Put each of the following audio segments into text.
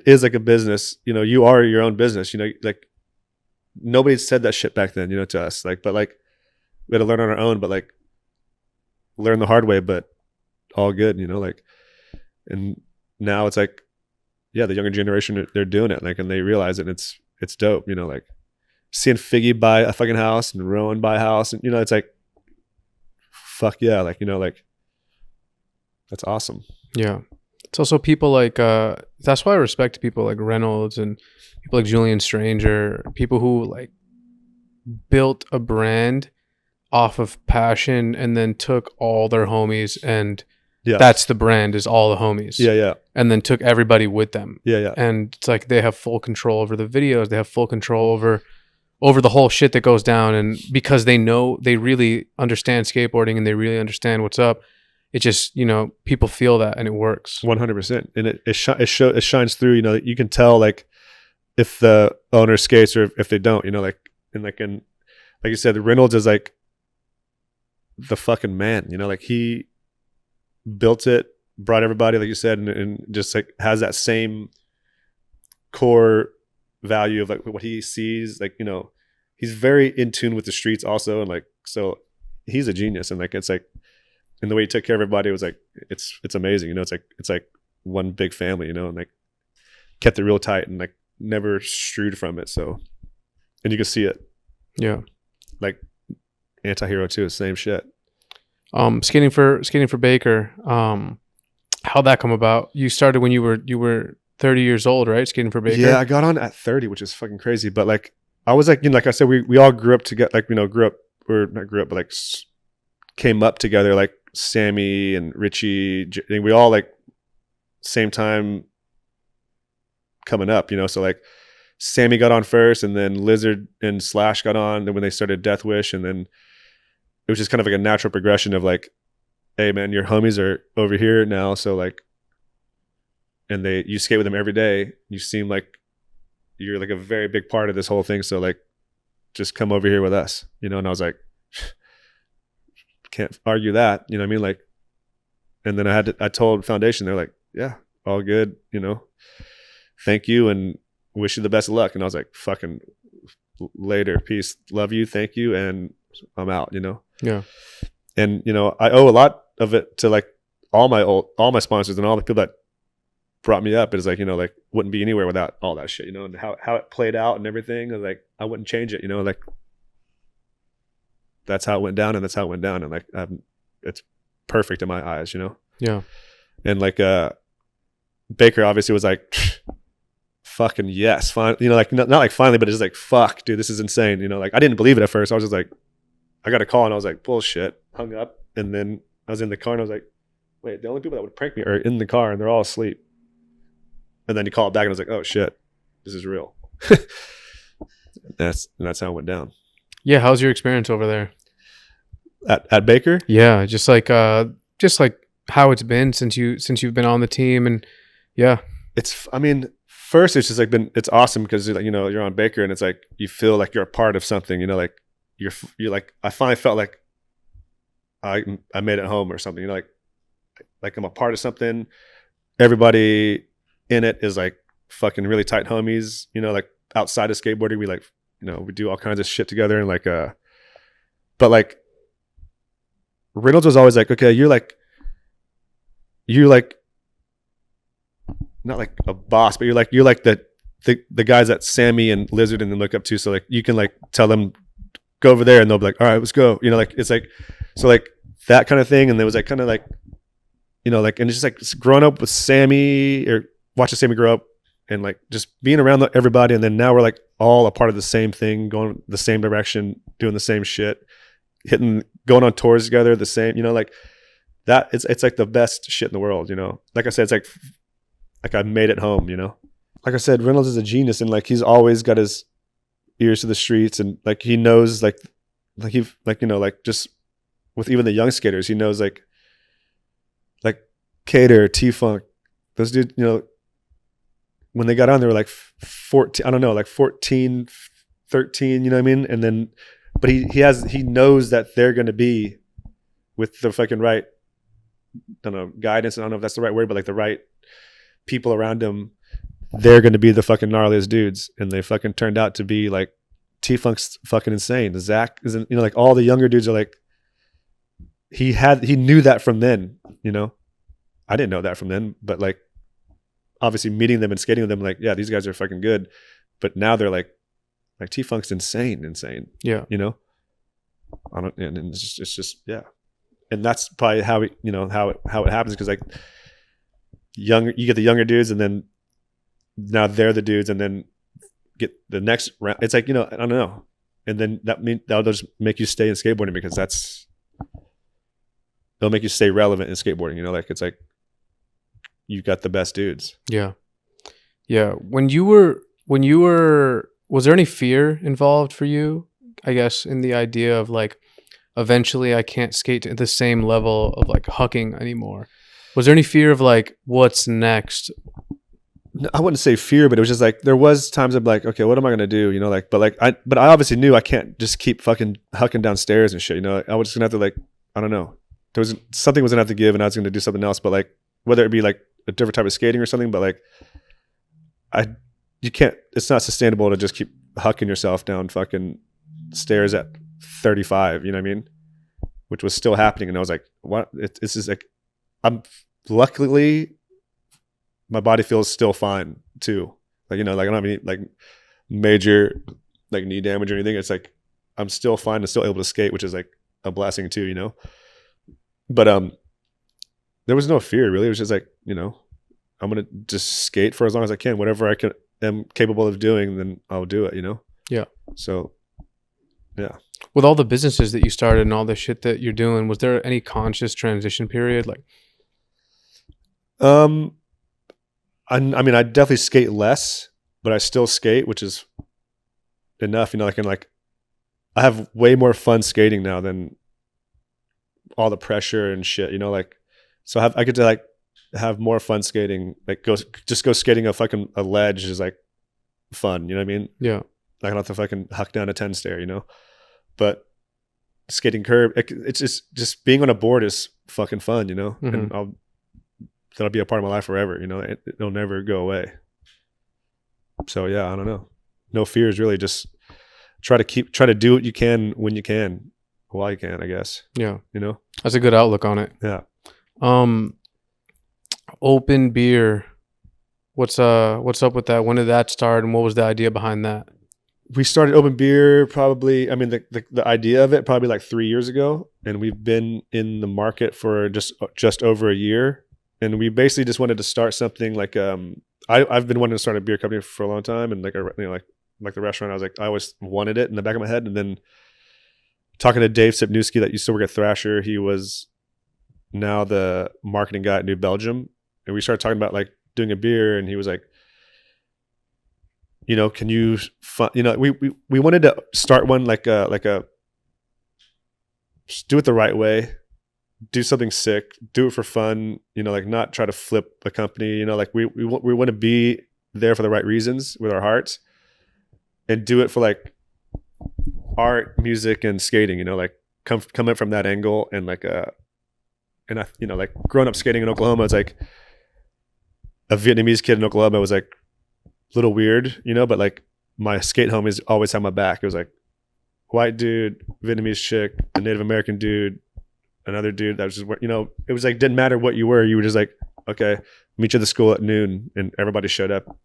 it is like a business. You know, you are your own business. You know, like nobody said that shit back then. You know, to us, like, but like we had to learn on our own, but like learn the hard way, but all good. You know, like, and now it's like, yeah, the younger generation, they're doing it, like, and they realize it. And it's dope. You know, like seeing Figgy buy a fucking house and Rowan buy a house, and you know, it's like, fuck yeah, like, you know, like that's awesome. Yeah. It's also people like that's why I respect people like Reynolds and people like Julian Stranger, people who like built a brand off of passion and then took all their homies and that's the brand, is all the homies. Yeah. And then took everybody with them. Yeah. And it's like they have full control over the videos, they have full control over the whole shit that goes down, and because they know, they really understand skateboarding and they really understand what's up. It just, you know, people feel that and it works 100%. And it shines through. You know, you can tell like if the owner skates or if they don't. You know, like like you said, Reynolds is like the fucking man. You know, like he built it, brought everybody, like you said, and just like has that same core value of like what he sees. Like, you know, he's very in tune with the streets also, and like, so he's a genius. And like it's like, and the way he took care of everybody was like, it's amazing. You know, it's like one big family, you know, and like kept it real tight and like never strayed from it. So, and you can see it. Yeah. Like Anti-Hero too, same shit. Skating for Baker. How'd that come about? You started when you were 30 years old, right? Skating for Baker. Yeah, I got on at 30, which is fucking crazy. But like, I was like, you know, like I said, we all grew up together, like, you know, but like came up together, like Sammy and Richie, and we all like same time coming up, you know. So like Sammy got on first, and then Lizard and Slash got on, then when they started Death Wish, and then it was just kind of like a natural progression of like, hey man, your homies are over here now, so like, and you skate with them every day, you seem like you're like a very big part of this whole thing, so like just come over here with us, you know. And I was like, can't argue that, you know what I mean? Like, and then I told Foundation, they're like, yeah, all good, you know, thank you and wish you the best of luck. And I was like, fucking later, peace, love you, thank you, and I'm out, you know. Yeah. And you know, I owe a lot of it to like all my sponsors and all the people that brought me up. It's like, you know, like wouldn't be anywhere without all that shit, you know, and how it played out and everything. Like I wouldn't change it, you know, like that's how it went down, and that's how it went down, and like it's perfect in my eyes, you know. Yeah. And like Baker obviously was like, fucking yes, fine, you know, like not like finally, but it's just like, fuck, dude, this is insane, you know. Like I didn't believe it at first. I was just like, I got a call and I was like, bullshit, hung up. And then I was in the car and I was like, wait, the only people that would prank me are in the car and they're all asleep. And then he called back and I was like, oh shit, this is real. That's how it went down. Yeah. How's your experience over there? At Baker? Yeah. Just like how it's been since you've been on the team. And yeah. I mean, first it's just like it's awesome because, you know, you're on Baker and it's like, you feel like you're a part of something, you know, like you're like, I finally felt like I made it home or something, you know, like I'm a part of something. Everybody in it is like fucking really tight homies, you know, like outside of skateboarding, we like, you know, we do all kinds of shit together, and like but like Reynolds was always like, okay, you're like not like a boss, but you're like the guys that Sammy and Lizard and them look up to, so like you can like tell them go over there and they'll be like, all right, let's go, you know, like it's like, so like that kind of thing. And there was like kind of like, you know, like, and it's just like growing up with Sammy or watching Sammy grow up and like just being around everybody, and then now we're like all a part of the same thing, going the same direction, doing the same shit, going on tours together, the same, you know, like that. It's like the best shit in the world, you know. Like I said, it's like I made it home, you know. Like I said, Reynolds is a genius, and like he's always got his ears to the streets, and like he knows like he like, you know, like just with even the young skaters, he knows like Cater, T-Funk, those dudes, you know, when they got on, they were like 14, I don't know, like 14, 13, you know what I mean? And then, but he knows that they're going to be with the fucking right, I don't know, guidance. I don't know if that's the right word, but like the right people around him. they're going to be the fucking gnarliest dudes, and they fucking turned out to be like T-Funk's fucking insane. Zach isn't, you know, like all the younger dudes are like, he knew that from then, you know. I didn't know that from then, but like obviously meeting them and skating with them, like, yeah, these guys are fucking good. But now they're like T-Funk's insane. Yeah. You know, and it's just, yeah. And that's probably how it, you know, how it happens. Cause like you get the younger dudes, and then now they're the dudes, and then get the next round. It's like, you know, I don't know. And then that'll just make you stay in skateboarding, because it'll make you stay relevant in skateboarding. You know, like it's like you got the best dudes. Yeah. Yeah. When you were, was there any fear involved for you, I guess, in the idea of like, eventually I can't skate to the same level of like hucking anymore? Was there any fear of like, what's next? No, I wouldn't say fear, but it was just like, there was times I'm like, okay, what am I going to do? You know, like, but I obviously knew I can't just keep fucking hucking downstairs and shit. You know, I was just going to have to like, I don't know. Something was going to have to give, and I was going to do something else. But like, whether it be like a different type of skating or something, but like, you can't, it's not sustainable to just keep hucking yourself down fucking stairs at 35, you know what I mean? Which was still happening. And I was like, what? It's just like, luckily my body feels still fine too. Like, you know, like I don't have any like major like knee damage or anything. It's like, I'm still fine and still able to skate, which is like a blessing too, you know? But, there was no fear really. It was just like, you know, I'm going to just skate for as long as I can. Whatever I am capable of doing, then I'll do it, you know? Yeah. So, yeah. With all the businesses that you started and all the shit that you're doing, was there any conscious transition period? Like, I mean, I definitely skate less, but I still skate, which is enough, you know, I have way more fun skating now than all the pressure and shit, you know, like, so I get to like have more fun skating, like go skating a ledge is like fun, you know what I mean? Yeah. I don't have to fucking huck down a 10 stair, you know? But skating curb, it's just being on a board is fucking fun, you know? Mm-hmm. And that'll be a part of my life forever, you know? It'll never go away. So yeah, I don't know. No fears really, just try to do what you can when you can, while you can, I guess. Yeah. You know? That's a good outlook on it. Yeah. Open beer. What's up with that? When did that start, and what was the idea behind that? We started Open Beer probably, I mean, the idea of it probably like 3 years ago, and we've been in the market for just over a year. And we basically just wanted to start something like, I've been wanting to start a beer company for a long time, and like, you know, like the restaurant, I was like, I always wanted it in the back of my head. And then talking to Dave Sipnewski that used to work at Thrasher, he was now the marketing guy at New Belgium, and we started talking about like doing a beer, and he was like, you know, can you you know, we wanted to start one like a just do it the right way, do something sick, do it for fun, you know, like not try to flip the company, you know, like we want to be there for the right reasons with our hearts, and do it for like art, music, and skating, you know, like come in from that angle. And like and I, you know, like growing up skating in Oklahoma, it's like a Vietnamese kid in Oklahoma was like a little weird, you know, but like my skate homies always had my back. It was like white dude, Vietnamese chick, a Native American dude, another dude that was just, you know, it was like, didn't matter what you were just like, okay, meet you at the school at noon, and everybody showed up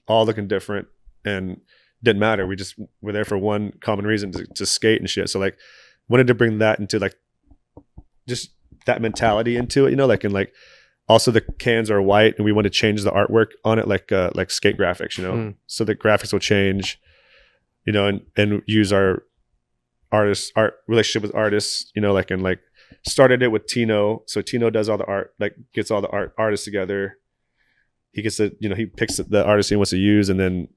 all looking different, and didn't matter. We just were there for one common reason, to skate and shit. So like wanted to bring that into like just that mentality into it, you know, like, and like also the cans are white, and we want to change the artwork on it like skate graphics, you know, so the graphics will change, you know, and use our art relationship with artists, you know, like, and like started it with Tino. So Tino does all the art, like gets all the artists together. He gets the, you know, he picks the artist he wants to use, and then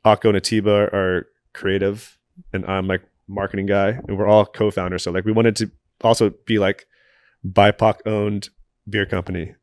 Akko and Atiba are creative, and I'm like marketing guy, and we're all co-founders. So like we wanted to also be like BIPOC owned beer company,